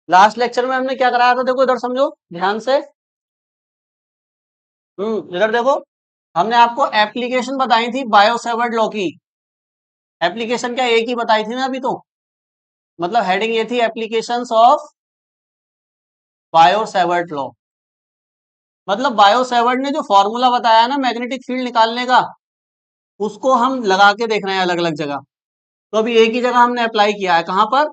Last lecture में हमने क्या कराया था, देखो इधर समझो ध्यान से। इधर देखो, हमने आपको एप्लीकेशन बताई थी बायो सेवर्ट लॉ की। एप्लीकेशन क्या एक ही बताई थी ना अभी तो, मतलब हेडिंग ये थी applications of bio Savart law. मतलब बायो सेवर्ट ने जो फॉर्मूला बताया ना मैग्नेटिक फील्ड निकालने का, उसको हम लगा के देख रहे हैं अलग अलग जगह। तो अभी एक ही जगह हमने अप्लाई किया है, कहां पर?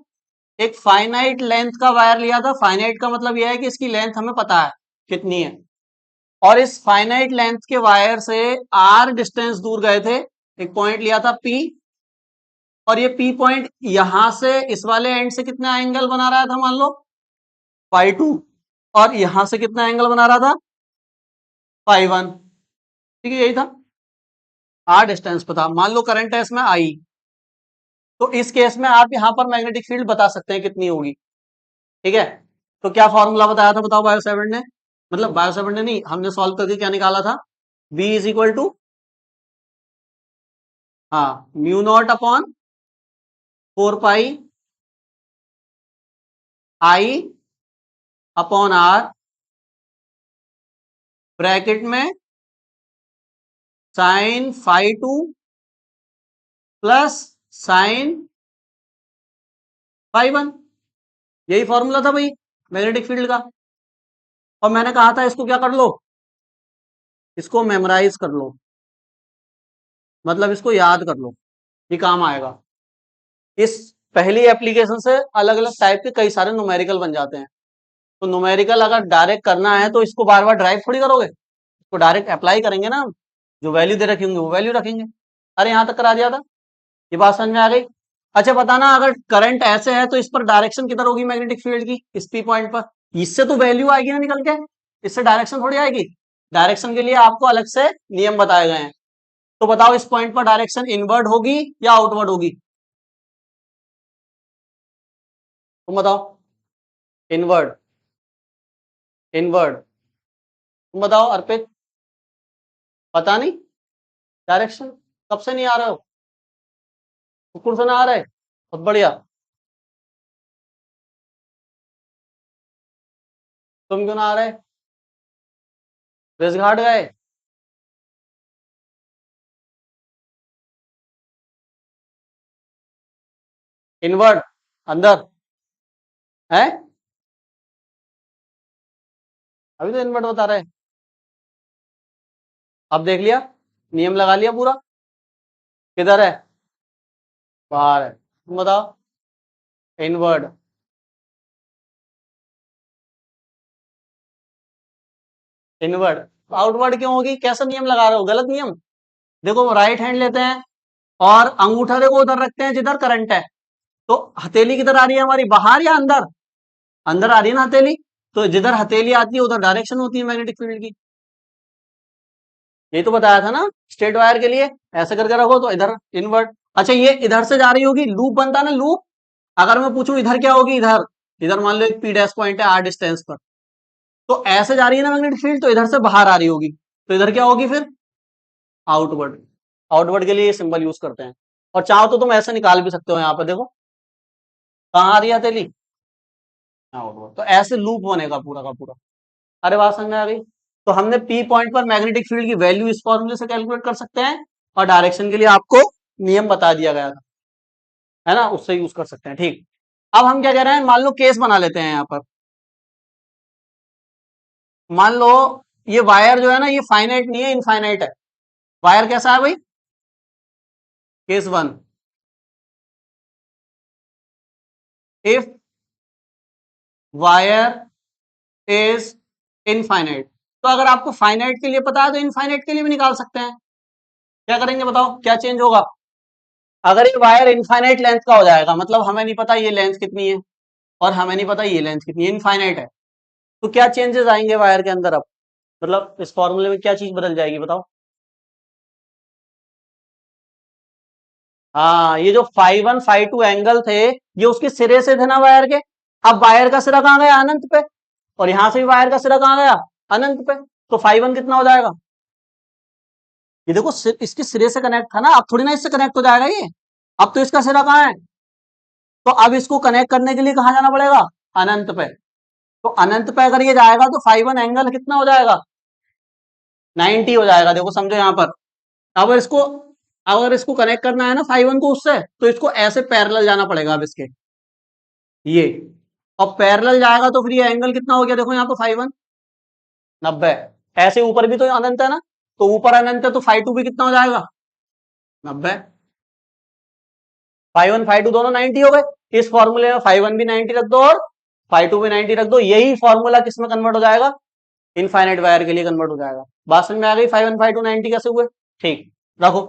एक फाइनाइट लेंथ का वायर लिया था। फाइनाइट का मतलब यह है कि इसकी लेंथ हमें पता है कितनी है, और इस फाइनाइट लेंथ के वायर से आर डिस्टेंस दूर गए थे। एक पॉइंट लिया था पी, और ये पी पॉइंट यहां से इस वाले एंड से कितना एंगल बना रहा था, मान लो फाई 2, और यहां से कितना एंगल बना रहा था, फाई 1। ठीक है, यही था। आर डिस्टेंस पे था। मान लो करंट है इसमें आई, तो इस केस में आप यहां पर मैग्नेटिक फील्ड बता सकते हैं कितनी होगी। ठीक है, तो क्या फॉर्मूला बताया था बताओ बायो सेवर्ट ने? मतलब बायो सेवर्ट ने नहीं, हमने सॉल्व करके क्या निकाला था? बी इज इक्वल टू, हाँ, mu naught upon 4 pi I upon R, bracket में sine phi 2 plus sine phi 1। यही फॉर्मूला था भाई मैग्नेटिक फील्ड का। और मैंने कहा था इसको क्या कर लो, इसको मेमोराइज कर लो, मतलब इसको याद कर लो, ये काम आएगा। इस पहली एप्लीकेशन से अलग अलग टाइप के कई सारे न्यूमेरिकल बन जाते हैं। तो न्यूमेरिकल अगर डायरेक्ट करना है तो इसको बार बार ड्राइव थोड़ी करोगे, इसको डायरेक्ट अप्लाई करेंगे ना हम। जो वैल्यू दे रखी होंगे वो वैल्यू रखेंगे। अरे यहां तक करा दिया था, ये बात समझ में आ गई? अच्छा बताना, अगर करंट ऐसे है तो इस पर डायरेक्शन किधर होगी मैग्नेटिक फील्ड की, इस पी पॉइंट पर? इससे तो वैल्यू आएगी ना निकल के, इससे डायरेक्शन थोड़ी आएगी। डायरेक्शन के लिए आपको अलग से नियम बताए गए हैं। तो बताओ इस पॉइंट पर डायरेक्शन इनवर्ड होगी या आउटवर्ड होगी? तुम बताओ। Inward, inward. तुम बताओ अर्पित। पता नहीं डायरेक्शन, कब से नहीं आ रहे हो? कुकुर से ना आ रहे? बहुत बढ़िया। तुम क्यों ना आ रहे? घाट गए? इनवर्ड, अंदर है? अभी तो इनवर्ड बता रहे। अब देख लिया, नियम लगा लिया पूरा। किधर है? बाहर है। तुम बताओ। Inward, inward. आउटवर्ड क्यों होगी? कैसा नियम लगा रहे हो, गलत नियम। देखो राइट हैंड लेते हैं और अंगूठा देखो उधर रखते हैं जिधर करंट है। तो हथेली किधर आ रही है हमारी, बाहर या अंदर? अंदर आ रही है ना हथेली। तो जिधर हथेली आती है उधर डायरेक्शन होती है मैग्नेटिक फील्ड की। यही तो बताया था ना स्ट्रेट वायर के लिए। ऐसे करके रखो तो इधर इनवर्ट। अच्छा ये इधर से जा रही होगी, लूप बनता ना लूप। अगर मैं पूछूं इधर क्या होगी, इधर, इधर मान लो एक पी डैश पॉइंट है आर डिस्टेंस पर, तो ऐसे जा रही है ना मैग्नेटिक फील्ड, तो इधर से बाहर आ रही होगी। तो इधर क्या होगी फिर? आउटवर्ड। आउटवर्ड के लिए ये सिंबल यूज करते हैं। और चाहो तो तुम ऐसे निकाल भी सकते हो, यहाँ पर देखो कहाँ आ रही है हथेली, आउटवर्ड। तो ऐसे लूप बनेगा पूरा का पूरा। अरे बात समझ में आ गई? तो हमने पी पॉइंट पर मैग्नेटिक फील्ड की वैल्यू इस फॉर्मूले से कैलकुलेट कर सकते हैं, और डायरेक्शन के लिए आपको नियम बता दिया गया था, है ना, उससे यूज कर सकते हैं। ठीक। अब हम क्या कह रहे हैं, मान लो केस बना लेते हैं यहाँ पर। मान लो ये वायर जो है ना, ये फाइनाइट नहीं है, इनफाइनाइट है। वायर कैसा है भाई? Case one, if wire is infinite. तो अगर आपको फाइनाइट के लिए पता है तो इनफाइनाइट के लिए भी निकाल सकते हैं। क्या करेंगे बताओ, क्या चेंज होगा? अगर ये वायर इनफाइनाइट लेंथ का हो जाएगा, मतलब हमें नहीं पता ये लेंथ कितनी है, और हमें नहीं पता ये लेंथ कितनी है, इनफाइनाइट है, तो क्या चेंजेस आएंगे वायर के अंदर अब? मतलब इस फॉर्मूले में क्या चीज बदल जाएगी बताओ? हाँ, ये जो फाई 1 फाई 2 एंगल थे, ये उसके सिरे से थे ना वायर के। अब वायर का सिरा कहाँ गया, अनंत पे। और यहां से भी वायर का सिरा कहाँ गया, अनंत पे। तो फाई 1 कितना हो जाएगा? ये देखो इसके सिरे से कनेक्ट था ना, अब थोड़ी ना इससे कनेक्ट हो जाएगा ये। अब तो इसका सिरा कहाँ है? तो अब इसको कनेक्ट करने के लिए कहाँ जाना पड़ेगा? अनंत पे। तो अनंत पे अगर ये जाएगा तो फाई वन एंगल कितना हो जाएगा, 90 हो जाएगा। देखो समझो यहाँ पर, अगर इसको कनेक्ट करना है ना फाई वन को उससे, तो इसको ऐसे पैरेलल जाना पड़ेगा अब इसके, ये, और पैरेलल जाएगा तो फिर ये एंगल कितना हो गया, देखो यहाँ पर फाई वन 90। ऐसे ऊपर भी तो अनंत है ना, तो ऊपर अनंत है तो फाई टू भी कितना हो जाएगा 90। फाई वन फाई टू दोनों 90 हो गए। इस फॉर्मूले में फाई वन भी 90 रख दो और फाई टू भी 90 रख दो। यही फॉर्मूला किस में कन्वर्ट हो जाएगा, इनफाइनाइट वायर के लिए कन्वर्ट हो जाएगा। बात समझ में आ गई, फाई वन फाई टू 90 कैसे हुए, ठीक रखो।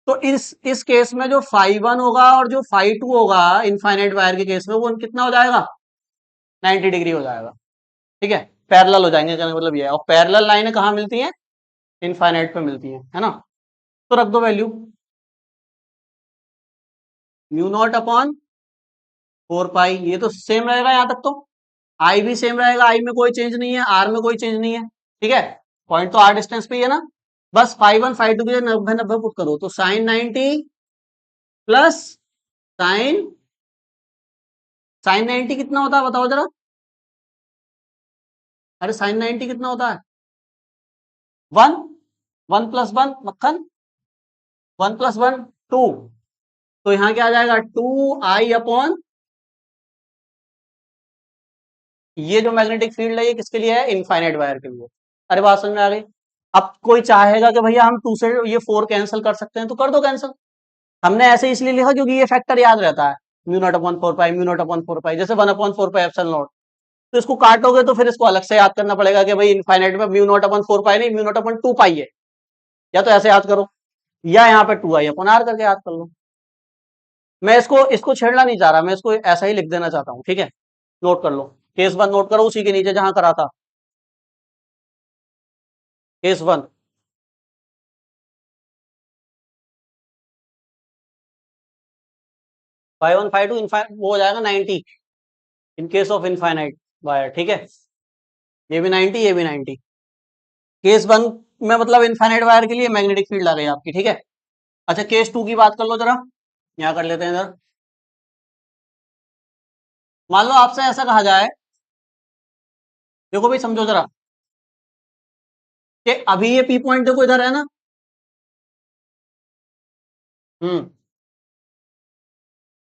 तो इस केस में जो फाई वन होगा और जो फाई टू होगा इनफाइनाइट वायर के केस में, वो कितना हो जाएगा 90 डिग्री हो जाएगा। ठीक है, पैरेलल हो जाएंगे, कहने का मतलब ये है। और पैरेलल लाइनें कहाँ मिलती हैं, इनफाइनाइट पे मिलती हैं, है ना। तो रख दो वैल्यू म्यू नॉट अपॉन 4 पाई, ये तो सेम रहेगा यहाँ तक। तो आई भी सेम रहेगा, आई में कोई चेंज नहीं है, आर में कोई चेंज नहीं है। ठीक है, पॉइंट तो आर डिस्टेंस पे ही है ना। बस फाई वन फाई टू के लिए 90 90 पुट करो, तो साइन 90 प्लस साइन 90 कितना होता है बताओ जरा। अरे साइन 90 कितना होता है, 1, 1 + 1 मक्खन, 1 + 1 2। तो यहाँ क्या आ जाएगा 2i अपॉन, ये जो मैग्नेटिक फील्ड है ये किसके लिए है, इनफाइनाइट वायर के लिए। अरे बात समझ में आ गई। अब कोई चाहेगा कि भैया हम 2 से ये 4 कैंसिल कर सकते हैं, तो कर दो कैंसिल। हमने ऐसे इसलिए लिखा क्योंकि ये फैक्टर याद रहता है, म्यू नॉट अपॉन 4 पाई, म्यू नॉट अपॉन 4 पाई, जैसे 1/4 पाई एप्सिलॉन नॉट। तो इसको काटोगे तो फिर इसको अलग से याद करना पड़ेगा कि भाई इनफाइनाइट में म्यू नॉट अपॉन 4 पाई नहीं, म्यू नॉट अपॉन 2 पाई है। या तो ऐसे याद करो, या यहाँ पे 2i अपॉन आर करके याद कर लो। मैं इसको इसको छेड़ना नहीं चाह रहा, मैं इसको ऐसा ही लिख देना चाहता हूँ। ठीक है, नोट कर लो, केस 1 नोट करो उसी के नीचे जहां करा था, case 1। Phi one phi two वो हो जाएगा 90 in case of infinite wire. ठीक है, ये भी 90 ये भी 90। केस 1 में मतलब इनफाइनाइट वायर के लिए मैग्नेटिक फील्ड आ गई आपकी। ठीक है, अच्छा केस 2 की बात कर लो जरा, यहाँ कर लेते हैं जरा। मान लो आपसे ऐसा कहा जाए, देखो भाई समझो जरा, कि अभी ये पी पॉइंट देखो इधर है ना, हम्म,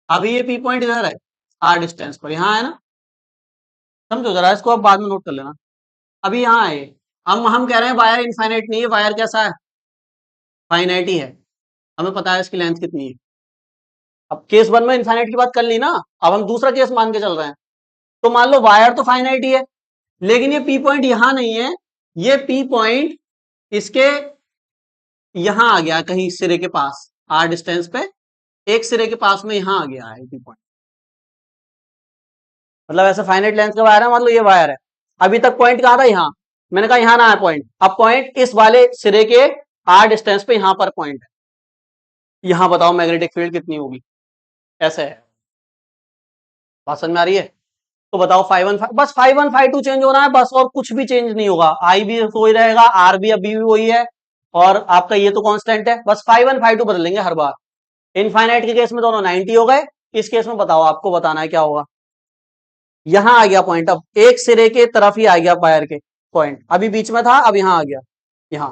अभी ये पी पॉइंट इधर है, आर डिस्टेंस पर यहाँ है ना। समझो जरा इसको, अब बाद में नोट कर लेना। अभी यहाँ है, हम कह रहे हैं वायर इनफाइनाइट नहीं है, वायर कैसा है, फाइनाइट ही है। हमें पता है इसकी लेंथ कितनी है। अब केस 1 में इनफाइनाइट की बात कर ली ना, अब हम दूसरा केस मान के चल रहे हैं। तो मान लो वायर तो फाइनाइट ही है, लेकिन ये पी पॉइंट यहां नहीं है, ये पी पॉइंट इसके यहां आ गया कहीं सिरे के पास, आर डिस्टेंस पे एक सिरे के पास में यहां आ गया है पी पॉइंट। मतलब ऐसे फाइनाइट लेंथ का वायर है, मतलब ये वायर है, अभी तक पॉइंट कहां था, यहाँ। मैंने कहा यहां ना है पॉइंट, अब पॉइंट इस वाले सिरे के आर डिस्टेंस पे यहां पर पॉइंट है। यहां बताओ मैग्नेटिक फील्ड कितनी होगी, ऐसे है। बात समझ में आ रही है। तो बताओ फाई वन बस phi one phi two change होना है बस, और कुछ भी चेंज नहीं होगा। आई भी वही रहेगा, आर भी अभी भी वही है, और आपका ये तो कांस्टेंट है। बस फाई वन फाई टू बदलेंगे हर बार। इनफाइनाइट के केस में दोनों 90 हो गए, इस केस में बताओ आपको बताना है क्या होगा। यहां आ गया पॉइंट, अब एक सिरे के तरफ ही आ गया वायर के पॉइंट, अभी बीच में था अब यहां आ गया। यहां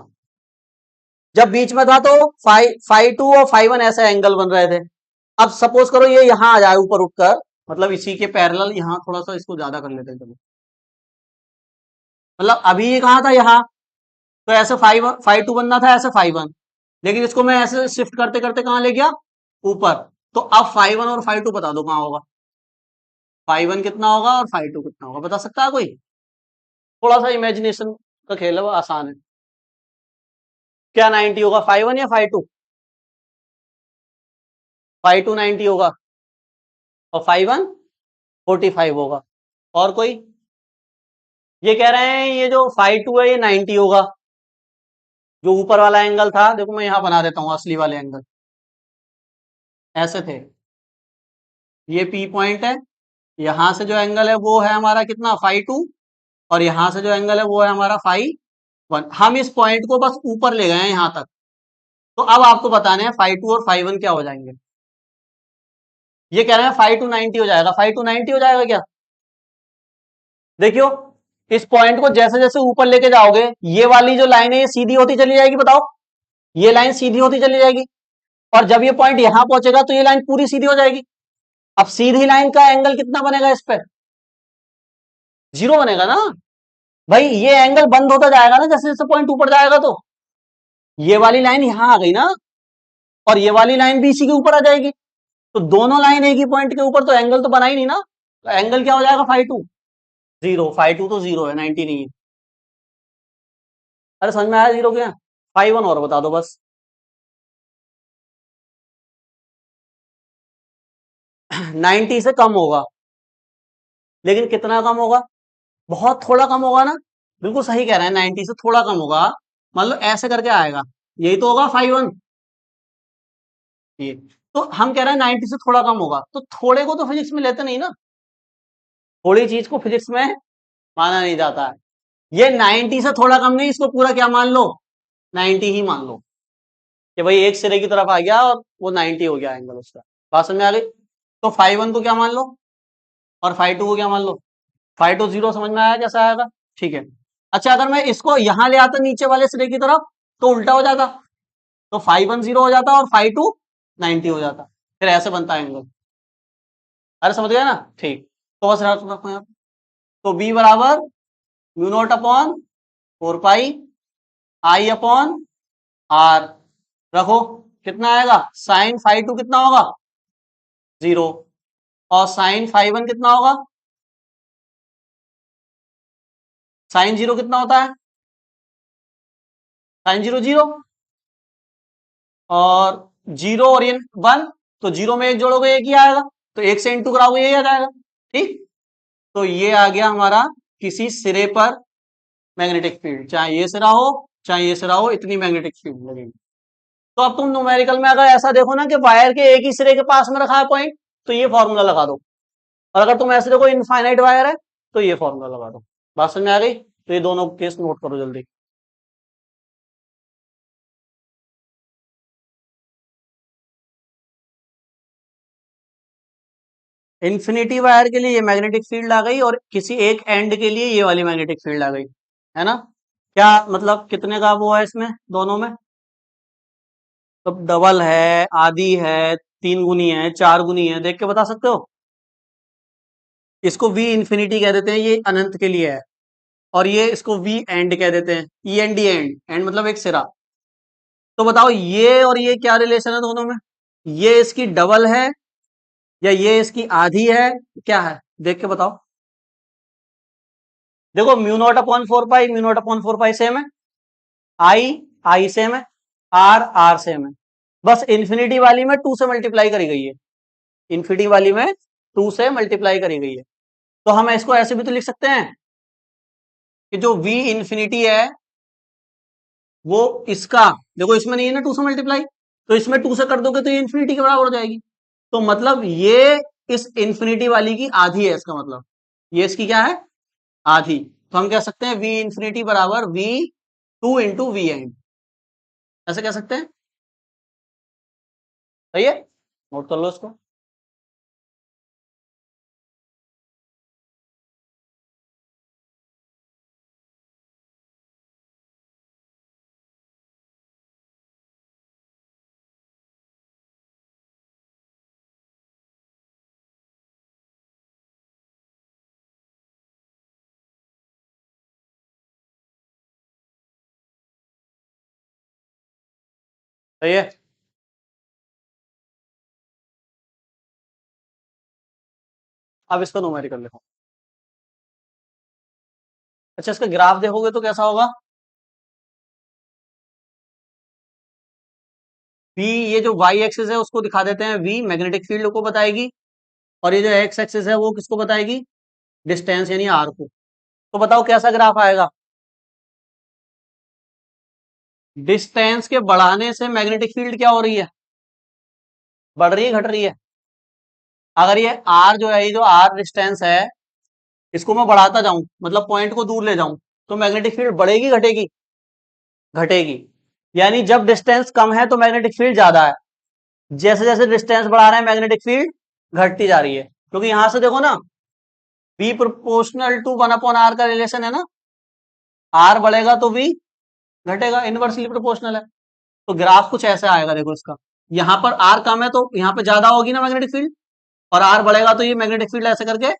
जब बीच में था तो फाई फाई टू और फाई वन ऐसे एंगल बन रहे थे। अब सपोज करो ये यहां आ जाए ऊपर उठकर, मतलब इसी के पैरेलल, यहां थोड़ा सा इसको ज्यादा कर लेते हैं चलो। मतलब अभी ये कहा था यहाँ, तो ऐसे फाई टू बनना था, ऐसे फाई वन, लेकिन इसको मैं ऐसे शिफ्ट करते करते कहाँ ले गया, ऊपर। तो अब फाई वन और फाई टू बता दो कहाँ होगा, फाई वन कितना होगा और फाई टू कितना होगा, बता सकता है कोई। थोड़ा सा इमेजिनेशन का खेल है, वो आसान है। क्या 90 होगा, फाई वन या फाई टू, फाई टू 90 होगा और फाई वन 45 होगा। और कोई, ये कह रहे हैं ये जो फाई टू है ये 90 होगा, जो ऊपर वाला एंगल था, देखो मैं यहां बना देता हूं असली वाले एंगल, ऐसे थे। ये पी पॉइंट है, यहां से जो एंगल है वो है हमारा कितना, फाई टू, और यहां से जो एंगल है वो है हमारा फाई वन। हम इस पॉइंट को बस ऊपर ले गए हैं यहां तक। तो अब आपको बताने हैं फाई टू और फाई वन क्या हो जाएंगे। ये कह रहे हैं 5 to 90 हो जाएगा, 5 to 90 हो जाएगा क्या? देखियो, इस पॉइंट को जैसे जैसे ऊपर लेके जाओगे, ये वाली जो लाइन है ये सीधी होती चली जाएगी, बताओ, ये लाइन सीधी होती चली जाएगी, और जब ये पॉइंट यहां पहुंचेगा तो ये लाइन पूरी सीधी हो जाएगी। अब सीधी लाइन का एंगल कितना बनेगा इस पे? 0 बनेगा ना भाई, ये एंगल बंद होता जाएगा ना जैसे जैसे पॉइंट ऊपर जाएगा, तो ये वाली लाइन यहां आ गई ना, और ये वाली लाइन भी इसी के ऊपर आ जाएगी, तो दोनों लाइन एक ही पॉइंट के ऊपर, तो एंगल तो बना ही नहीं ना, तो एंगल क्या हो जाएगा? 5 to 0, 5 to तो 0 है, 90 नहीं है। अरे समझ में आया 0 क्या? 5 1 और बता दो बस। 90 से कम होगा, लेकिन कितना कम होगा? बहुत थोड़ा कम होगा ना, बिल्कुल सही कह रहे हैं, 90 से थोड़ा कम होगा, मतलब ऐसे करके आएगा, यही तो होगा 5 1। ये तो हम कह रहे हैं 90 से थोड़ा कम होगा, तो थोड़े को तो फिजिक्स में लेते नहीं ना, थोड़ी चीज को फिजिक्स में माना नहीं जाता है। ये 90 से थोड़ा कम नहीं, इसको पूरा क्या मान लो? 90 ही मान लो, कि भाई एक सिरे की तरफ आ गया और वो 90 हो गया एंगल उसका। बात समझ में आ गई? तो 5 1 को क्या मान लो, और 5 2 को क्या मान लो? 5 to 0 समझ में आया कैसे आएगा? ठीक है। अच्छा, अगर मैं इसको यहां ले आता नीचे वाले सिरे की तरफ, तो उल्टा हो जाता, तो 5 1 0 हो जाता और 5 2 90 हो जाता, फिर ऐसे बनता है एंगल। अरे समझ गया ना? ठीक, तो बस रखो यहाँ पे। तो बी बराबर μ0/4 पाई आई अपॉन आर, रखो, कितना आएगा? sin 5 2 कितना होगा? 0, और sin 5 1 कितना होगा? sin 0 कितना होता है? sin 0 0, और 0 और ये 1, तो 0 में 1 जोड़ोगे 1 ही आएगा, तो 1 से इंटू कराओगे यही आ जाएगा। ठीक, तो ये आ गया हमारा किसी सिरे पर मैग्नेटिक फील्ड, चाहे ये सिरा हो चाहे ये सिरा हो, इतनी मैग्नेटिक फील्ड लगेगी। तो अब तुम न्यूमेरिकल में अगर ऐसा देखो ना कि वायर के एक ही सिरे के पास में रखा है पॉइंट, तो ये फॉर्मूला लगा दो, और अगर तुम ऐसे देखो इनफाइनाइट वायर है, तो ये फॉर्मूला लगा दो। बात समझ में आ गई? तो ये दोनों केस नोट करो जल्दी। इन्फिनिटी वायर के लिए ये मैग्नेटिक फील्ड आ गई, और किसी एक एंड के लिए ये वाली मैग्नेटिक फील्ड आ गई, है ना? क्या मतलब कितने का वो है इसमें दोनों में? तो डबल है, आधी है, 3 गुनी है, 4 गुनी है, देख के बता सकते हो? इसको वी इंफिनिटी कह देते हैं, ये अनंत के लिए है, और ये इसको वी एंड कह देते हैं, E and D and, and मतलब एक सिरा। तो बताओ ये और ये क्या रिलेशन है दोनों में? ये इसकी डबल है या ये इसकी आधी है, क्या है? देख के बताओ। देखो, μ0/4 सेम है, आई आई सेम है, आर आर सेम है, बस इन्फिनिटी वाली में 2 से मल्टीप्लाई करी गई है, इन्फिनिटी वाली में 2 से मल्टीप्लाई करी गई है। तो हम इसको ऐसे भी तो लिख सकते हैं कि जो v इंफिनिटी है वो इसका, देखो इसमें नहीं है ना 2 से मल्टीप्लाई, तो इसमें 2 से कर दोगे तो ये इंफिनिटी के बराबर हो जाएगी, तो मतलब ये इस इंफिनिटी वाली की आधी है, इसका मतलब ये इसकी क्या है? आधी। तो हम कह सकते हैं v इंफिनिटी बराबर v2 × v एंड, ऐसे कह सकते हैं। सही है, नोट कर लो इसको। सही है, अब इसका न्यूमेरिकल लिखो। अच्छा, इसका ग्राफ देखोगे तो कैसा होगा? v, ये जो y एक्सिस है उसको दिखा देते हैं, v मैग्नेटिक फील्ड को बताएगी, और ये जो x एक्सिस है वो किसको बताएगी? डिस्टेंस यानी r को। तो बताओ कैसा ग्राफ आएगा? डिस्टेंस के बढ़ाने से मैग्नेटिक फील्ड क्या हो रही है? बढ़ रही है, घट रही है? अगर ये r जो है, ये जो r डिस्टेंस है, इसको मैं बढ़ाता जाऊं, मतलब पॉइंट को दूर ले जाऊं, तो मैग्नेटिक फील्ड बढ़ेगी घटेगी? घटेगी। यानी जब डिस्टेंस कम है तो मैग्नेटिक फील्ड ज्यादा है, जैसे जैसे डिस्टेंस बढ़ा रहे हैं मैग्नेटिक फील्ड घटती जा रही है, क्योंकि यहां से देखो ना, बी प्रोपोर्शनल टू 1/r का रिलेशन है ना, आर बढ़ेगा तो बी घटेगा, इनवर्सली प्रोपोर्शनल है। तो ग्राफ कुछ ऐसे आएगा, देखो इसका, यहाँ पर आर कम है तो यहाँ पे ज्यादा होगी ना मैग्नेटिक फील्ड, और आर बढ़ेगा तो ये मैग्नेटिक फील्ड ऐसे करके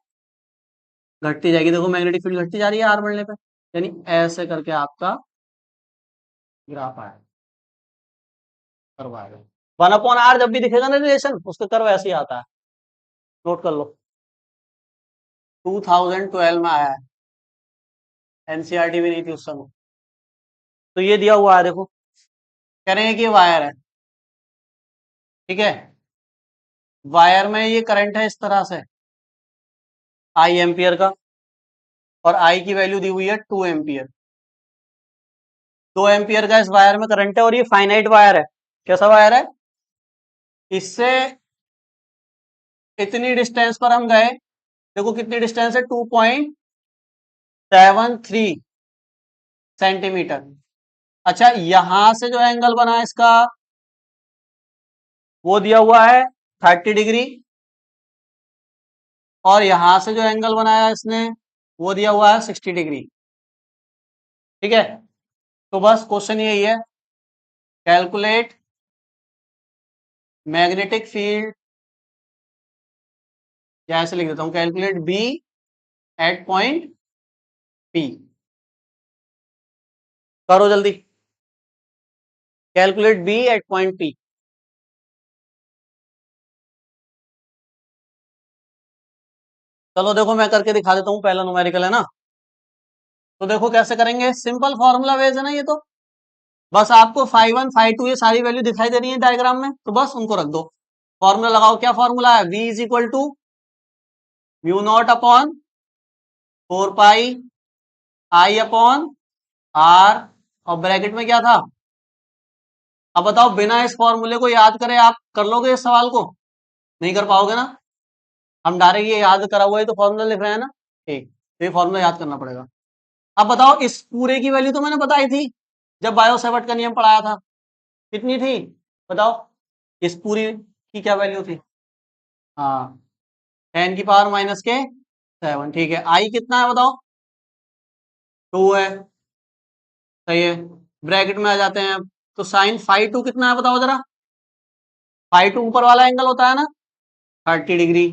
घटती जाएगी। देखो मैग्नेटिक फील्ड घटती जा रही है आर बढ़ने पे, यानी ऐसे करके आपका ग्राफ आएगा, कर्व आएगा। 1/r जब भी दिखेगा ना रिलेशन, उसका कर्व ऐसे ही आता है, नोट कर लो। 2012 में आया है, एनसीईआरटी भी नहीं थी उस समय। तो ये दिया हुआ है, देखो कह रहे हैं कि ये वायर है, ठीक है, वायर में ये करंट है इस तरह से, आई एम्पियर का, और आई की वैल्यू दी हुई है 2 एम्पियर। 2 एम्पियर का इस वायर में करंट है, और ये फाइनाइट वायर है। कैसा वायर है? इससे इतनी डिस्टेंस पर हम गए, देखो कितनी डिस्टेंस है, 2.73 सेंटीमीटर। अच्छा, यहां से जो एंगल बना है इसका, वो दिया हुआ है 30 डिग्री, और यहां से जो एंगल बनाया इसने, वो दिया हुआ है 60 डिग्री। ठीक है, तो बस क्वेश्चन यही है, कैलकुलेट मैग्नेटिक फील्ड, या ऐसे लिख देता हूं, calculate B at point P. करो जल्दी, calculate B at point P. चलो देखो मैं करके दिखा देता हूं, पहला न्यूमेरिकल है ना, तो देखो कैसे करेंगे, सिंपल फॉर्मूला बेस है ना ये तो, बस आपको फाई वन फाई टू ये सारी वैल्यू दिखाई दे रही है डायग्राम में, तो बस उनको रख दो। फॉर्मूला लगाओ, क्या फॉर्मूला है, v is equal to mu naught upon 4 pi I upon R, और ब्रैकेट में क्या था। अब बताओ, बिना इस फॉर्मूले को याद करे आप कर लोगे इस सवाल को? नहीं कर पाओगे ना, हम डायरेक्ट ये याद करा हुआ है तो फॉर्मूला लिख रहे हैं ना, ठीक, तो ये फॉर्मूला याद करना पड़ेगा। अब बताओ, इस पूरे की वैल्यू तो मैंने बताई थी जब बायो सेवर्ट का नियम पढ़ाया था, कितनी थी बताओ, इस पूरी की क्या वैल्यू थी, हाँ 10⁻⁻7, ठीक है, आई कितना है बताओ, 2 है, सही है, ब्रैकेट में आ जाते हैं, तो साइन फाई टू कितना है बताओ जरा, फाई टू ऊपर वाला एंगल होता है ना 30 degree,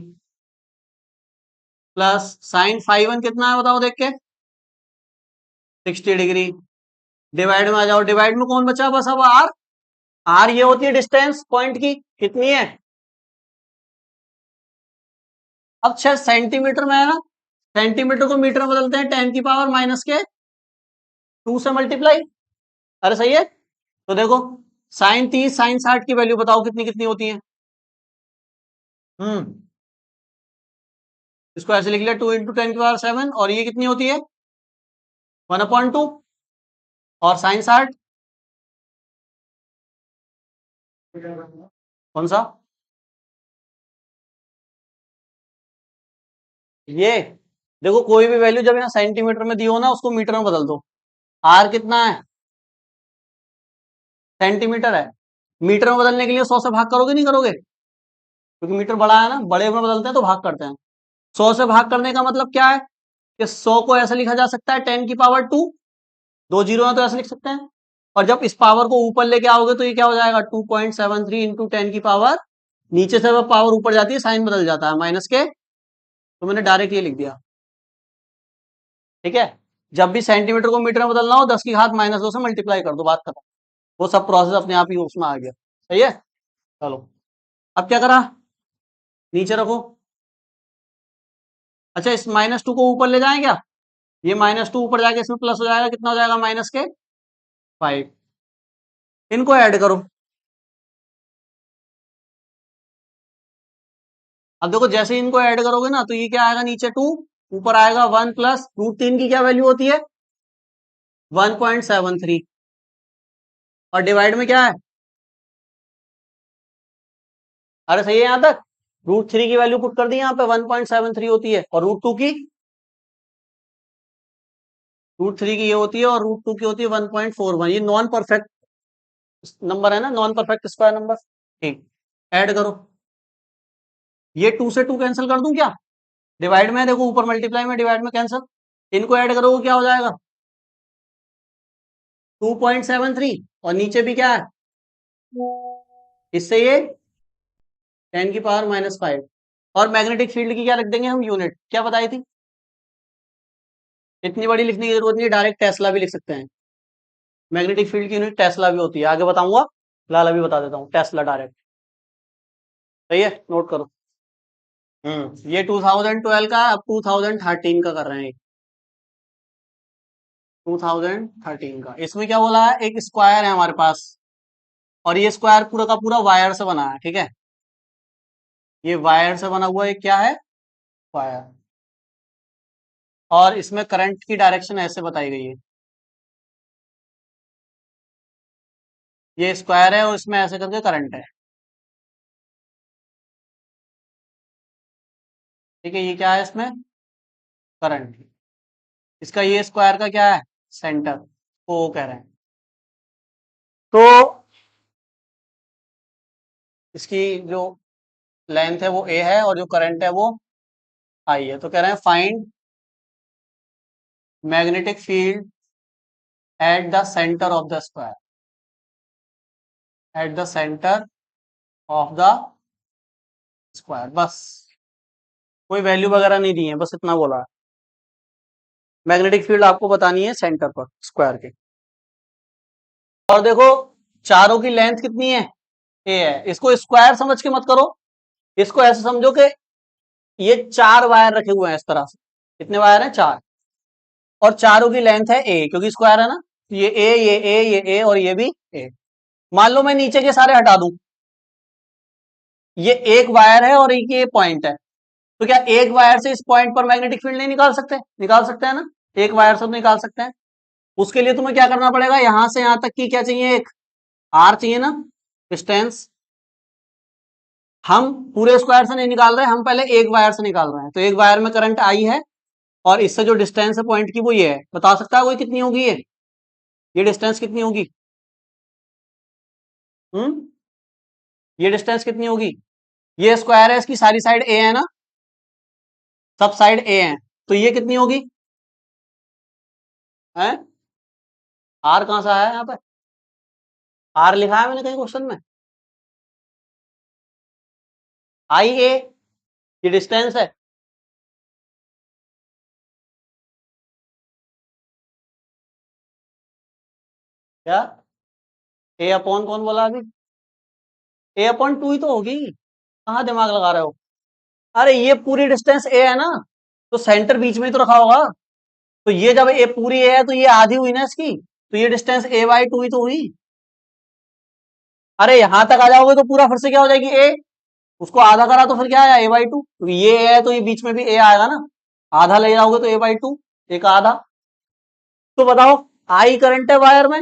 plus sine phi one कितना है बताओ देख के, 60 डिग्री, डिवाइड में आ जाओ, डिवाइड में कौन बचा, बस अब आर, आर ये होती है डिस्टेंस पॉइंट की, कितनी है, अब 6 सेंटीमीटर में है ना, सेंटीमीटर को मीटर में बदलते हैं, 10⁻⁻2 से मल्टीप्लाई, अरे सही है। तो देखो, साइन 30 साइन 60 की वैल्यू बताओ कितनी कितनी होती है, हम्म, इसको ऐसे लिख लिया 2 × 10⁻⁷, और ये कितनी होती है 1/2, और साइन 60 कौन सा, ये देखो, कोई भी वैल्यू जब यहाँ सेंटीमीटर में दी हो ना, उसको मीटर में बदल दो, आर कितना है, सेंटीमीटर है, मीटर में बदलने के लिए 100 से भाग करोगे नहीं करोगे, क्योंकि मीटर बड़ा है ना, बड़े में बदलते हैं तो भाग करते हैं। 100 से भाग करने का मतलब क्या है, कि 100 को ऐसे लिखा जा सकता है 10⁻², 2 जीरो है तो ऐसे लिख सकते हैं, और जब इस पावर को ऊपर लेके आओगे तो ये क्या हो जाएगा, 2.73 इंटू 10 की पावर, नीचे से जब पावर ऊपर जाती है साइन बदल जाता है माइनस के, तो मैंने डायरेक्ट ये लिख दिया, ठीक है। जब भी सेंटीमीटर को मीटर में बदलना हो, 10⁻⁻2 से मल्टीप्लाई कर दो, बात खत्म, वो सब प्रोसेस अपने आप ही उसमें आ गया, सही है। चलो, अब क्या करा, नीचे रखो, अच्छा इस -2 को ऊपर ले जाएं क्या, ये -2 ऊपर जाके इसमें प्लस हो जाएगा, कितना हो जाएगा माइनस के 5, इनको ऐड करो। अब देखो, जैसे ही इनको ऐड करोगे ना, तो ये क्या आएगा, नीचे 2, ऊपर आएगा 1 प्लस √3 की क्या वैल्यू होती है 1.73, और डिवाइड में क्या है, अरे सही है यहां तक, √3 की वैल्यू पुट कर दी यहाँ पे, 1.73 होती है, और √2 की, √3 की ये होती है, और √2 की होती है 1.41, ये नॉन परफेक्ट नंबर है ना, नॉन परफेक्ट स्क्वायर नंबर, ठीक, ऐड करो, ये 2 से 2 कैंसिल कर दूं क्या? डिवाइड में देखो, ऊपर मल्टीप्लाई में, डिवाइड में कैंसिल। इनको ऐड करोगे क्या हो जाएगा? 2.73, और नीचे भी क्या है, इससे ये 10⁻⁻5। और मैग्नेटिक फील्ड की क्या लिख देंगे हम, यूनिट क्या बताई थी? इतनी बड़ी लिखने की जरूरत नहीं है, डायरेक्ट टेस्ला भी लिख सकते हैं। मैग्नेटिक फील्ड की यूनिट टेस्ला भी होती है, आगे बताऊंगा, फिलहाल अभी बता देता हूँ, टेस्ला डायरेक्ट। सही है, नोट करो। ये 2012 का, अब 2013 का कर रहे हैं। 2013 का, इसमें क्या बोला है, एक स्क्वायर है हमारे पास, और ये स्क्वायर पूरा का पूरा वायर से बना है, ठीक है। ये वायर से बना हुआ एक क्या है, वायर। और इसमें करंट की डायरेक्शन ऐसे बताई गई है, ये स्क्वायर है और इसमें ऐसे करके करंट है, ठीक है। ये क्या है इसमें, करंट। इसका ये स्क्वायर का क्या है, सेंटर, वो कह रहे हैं। तो इसकी जो लेंथ है वो ए है, और जो करंट है वो आई है। तो कह रहे हैं find magnetic field at the centre of the square, at the centre of the square. बस, कोई वैल्यू वगैरह नहीं दी है, बस इतना बोला है। मैग्नेटिक फील्ड आपको बतानी है सेंटर पर स्क्वायर के। और देखो, चारों की लेंथ कितनी है, ए है। इसको स्क्वायर समझ के मत करो, इसको ऐसे समझो कि ये 4 वायर रखे हुए हैं इस तरह से। कितने वायर हैं, 4, और चारों की लेंथ है ए, क्योंकि स्क्वायर है ना। ये ए, ये ए, ये ए, और ये भी ए। मान लो मैं नीचे के सारे हटा दूं, ये एक वायर है और एक ये पॉइंट है, तो क्या एक वायर से इस पॉइंट पर मैग्नेटिक फील्ड नहीं निकाल सकते? निकाल सकते हैं ना, एक वायर से तो निकाल सकते हैं। उसके लिए तुम्हें क्या करना पड़ेगा, यहां से यहां तक की क्या चाहिए, एक आर चाहिए ना, डिस्टेंस। हम पूरे स्क्वायर से नहीं निकाल रहे, हम पहले एक वायर से निकाल रहे हैं। तो एक वायर में करंट आई है, और इससे जो डिस्टेंस है पॉइंट की वो ये है। बता सकता है कोई कितनी होगी ये डिस्टेंस कितनी होगी? हम्म, ये डिस्टेंस कितनी होगी? ये स्क्वायर है, इसकी सारी साइड ए है ना, सब साइड ए है, तो ये कितनी होगी है? आर कहां से आया यहाँ पे, आर लिखा है मैंने कहीं क्वेश्चन में? आई ए, ये डिस्टेंस है। क्या, ए अपॉन कौन बोला अभी? ए अपॉन 2 ही तो होगी, कहाँ दिमाग लगा रहे हो? अरे ये पूरी डिस्टेंस ए है ना, तो सेंटर बीच में ही तो रखा होगा। तो ये जब ए पूरी ए है, तो ये आधी हुई ना इसकी, तो ये डिस्टेंस A/2 ही तो हुई। अरे यहां तक आ जाओगे तो पूरा फिर से क्या हो जाएगी, ए। उसको आधा करा तो फिर क्या आया, A/2। तो ये ए है, तो ये बीच में भी ए आएगा ना, आधा ले जाओगे तो A/2, एक आधा। तो बताओ, आई करंट है वायर में,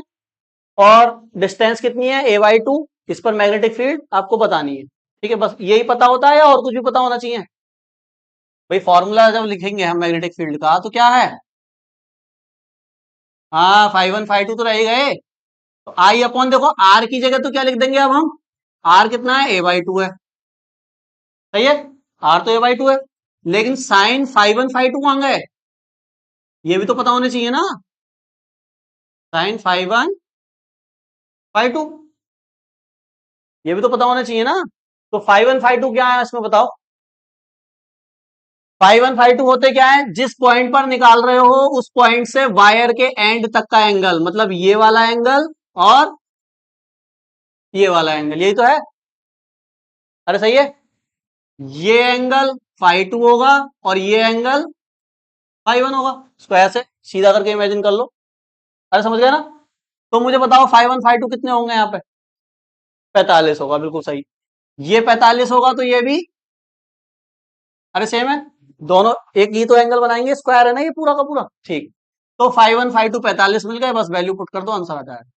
और डिस्टेंस कितनी है, A/2। इस पर मैग्नेटिक फील्ड आपको बतानी है, ठीक है। बस यही पता होता है, या और कुछ भी पता होना चाहिए? भाई फॉर्मूला जब लिखेंगे हम मैग्नेटिक फील्ड का, तो क्या है, हाँ, φ1 φ2 तो रह ही गए। तो आई अपॉन, देखो आर की जगह तो क्या लिख देंगे अब हम, आर कितना है, A/2 है, सही है। आर तो A/2 है, लेकिन साइन φ1 φ2 कहां गए, ये भी तो पता होने चाहिए ना। साइन φ1 φ2, ये भी तो पता होना चाहिए ना। तो φ1 φ2 क्या है इसमें बताओ? φ1 φ2 होते क्या है, जिस पॉइंट पर निकाल रहे हो उस पॉइंट से वायर के एंड तक का एंगल, मतलब ये वाला एंगल और ये वाला एंगल, यही तो है। अरे सही है, ये एंगल φ2 होगा, और ये एंगल φ1 होगा। इसको ऐसे सीधा करके इमेजिन कर लो। अरे समझ गए ना? तो मुझे बताओ φ1 φ2 कितने होंगे यहाँ पे? 45 होगा, बिल्कुल सही। ये 45 होगा, तो ये भी, अरे सेम है, दोनों एक ही तो एंगल बनाएंगे, स्क्वायर है ना ये पूरा का पूरा, ठीक। तो φ1 φ2 45 मिल गए, बस वैल्यू पुट कर दो, आंसर आ जाएगा,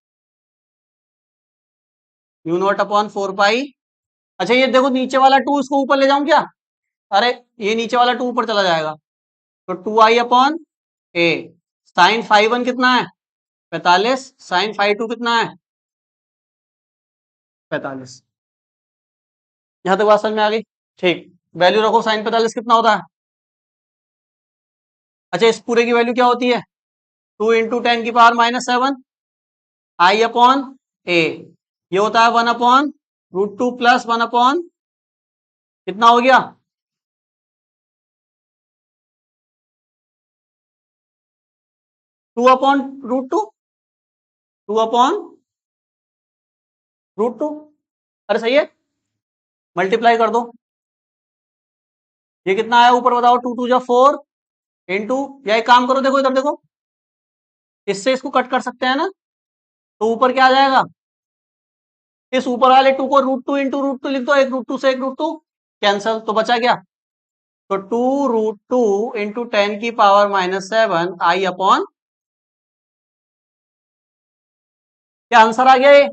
u0/4 पाई। अच्छा ये देखो, नीचे वाला 2 इसको ऊपर ले जाऊं क्या? अरे ये नीचे वाला 2 ऊपर चला जाएगा, तो 2i/a। साइन φ1 कितना है, 45, साइन φ2 कितना है, 45। यहां तक बात समझ में आ गई, ठीक। वैल्यू रखो, साइन 45 कितना होता है? अच्छा, इस पूरे की वैल्यू क्या होती है? 2 इंटू 10⁻⁻7 आई अपॉन ए, ये होता है 1/√2 प्लस 1 अपॉन कितना हो गया? 2/√2, 2/√2। अरे सही है, मल्टीप्लाई कर दो। ये कितना आया ऊपर बताओ? 2 2 जा 4 इंटू, या एक काम करो, देखो इधर देखो, इससे इसको कट कर सकते हैं ना, तो ऊपर क्या आ जाएगा? इस ऊपर वाले 2 को √2 इंटू √2 लिख दो, एक √2 से एक √2 कैंसल, तो बचा क्या? तो 2√2 इंटू 10⁻⁻7 आई अपॉन, क्या आंसर आ गया ये?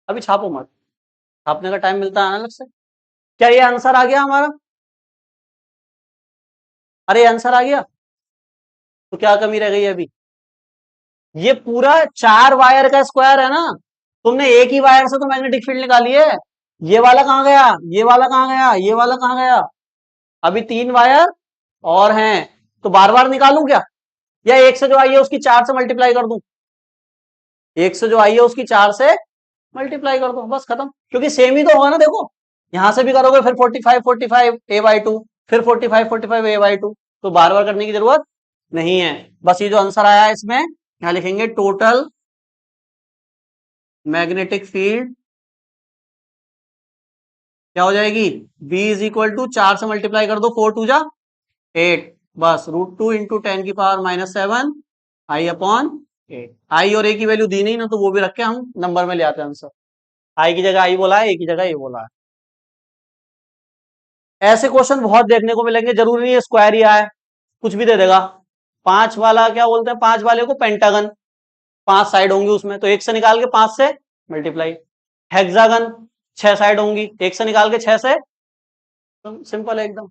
अभी छापो मत, छापने का टाइम मिलता है ना अलग से। क्या ये आंसर आ गया हमारा? अरे आंसर आ गया, तो क्या कमी रह गई अभी? ये पूरा 4 वायर का स्क्वायर है ना, तुमने एक ही वायर से तो मैग्नेटिक फील्ड निकाली है। ये वाला कहां गया, ये वाला कहां गया, ये वाला कहां गया? अभी 3 वायर और हैं, तो बार बार निकालूं क्या, या एक से जो आई है उसकी 4 से मल्टीप्लाई कर दूं? एक से जो आई है उसकी 4 से मल्टीप्लाई कर दो, बस खत्म, क्योंकि सेम ही तो होगा ना। देखो यहां से भी करोगे फिर 45 45 a/2, फिर 45 45 a/2, तो बार बार करने की जरूरत नहीं है। बस ये जो आंसर आया है इसमें यहां लिखेंगे टोटल मैग्नेटिक फील्ड क्या हो जाएगी? B इज इक्वल टू 4 से मल्टीप्लाई कर दो, 4 2 जा 8, बस √2 इंटू 10⁻⁻7 आई अपॉन 8। आई और ए की वैल्यू दी नहीं ना, तो वो भी रख के हम नंबर में ले आते हैं आंसर। आई की जगह आई बोला है, ए की जगह ए बोला है। ऐसे क्वेश्चन बहुत देखने को मिलेंगे, जरूरी नहीं है स्क्वायर ही आए, कुछ भी दे देगा। 5 वाला क्या बोलते हैं, 5 वाले को पेंटागन, 5 साइड होंगी उसमें, तो 1 से निकाल के 5 से मल्टीप्लाई। हेक्सागन 6 साइड होंगी, 1 से निकाल के 6 से, सिंपल है एकदम।